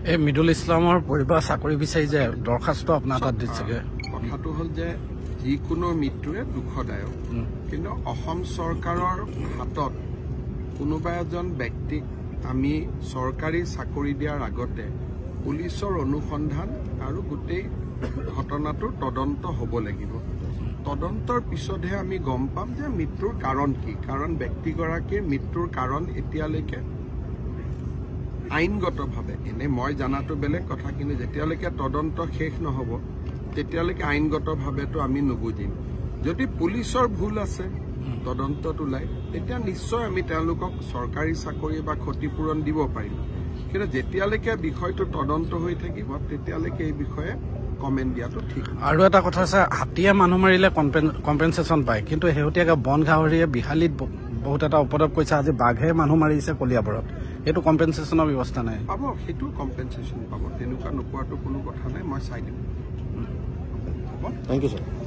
এই মিডুল ইছলামৰ পৰিবাৰ চাকৰি বিচাৰি যে দৰখাস্ত আপোনাৰ তাত দিছেগে কথাটো হ'ল যে যিকোনো মৃত্যুৱে দুখদায়ক কিন্তু অসম চৰকাৰৰ হাতত কোনোবা এজন ব্যক্তিক আমি চৰকাৰী চাকৰি দিয়াৰ আগতে পুলিচৰ অনুসন্ধান আৰু গোটেই ঘটনাটোৰ তদন্ত হ'ব লাগিব তদন্তৰ পিছতহে আমি গম পাম যে মৃত্যুৰ কাৰণ কি কাৰণ ব্যক্তিগৰাকীৰ মৃত্যুৰ কাৰণ এতিয়ালৈকে আইনগতভাৱে এনে মই জানাটো বেলেগ কথা কিন্তু যেতিয়ালৈকে তদন্ত শেষ নহ'ব তেতিয়ালৈকে আইনগতভাৱেতো আমি নুবুজিম যদি পুলিচৰ ভুল আছে তদন্তত ওলাই তেতিয়া নিশ্চয় আমি তেওঁলোকক চৰকাৰী চাকৰি বা ক্ষতিপূৰণ দিব পাৰিম কিন্তু যেতিয়ালৈকে বিষয়টো তদন্ত হৈ থাকিব তেতিয়ালৈকে এই বিষয়ে কমেণ্ট দিয়াটো ঠিক আৰু এটা কথা আছে হাতীয়ে মানুহ মাৰিলে কম্পেনচেশ্যন পায় কিন্তু শেহতীয়াকৈ বন গাহৰিয়ে বিহালীত বহুত এটা উপদ্ৰৱ কৰিছে আজি বাঘে মানুহ মাৰিছে কলিয়াবৰত এইটো কম্পেনচেশ্যনৰ ব্যৱস্থা নাই পাব সেইটো কম্পেনচেশ্যন পাব তেনেকুৱা নোপোৱাটো কোনো কথা নাই মই চাই দিম থেংক ইউ ছাৰ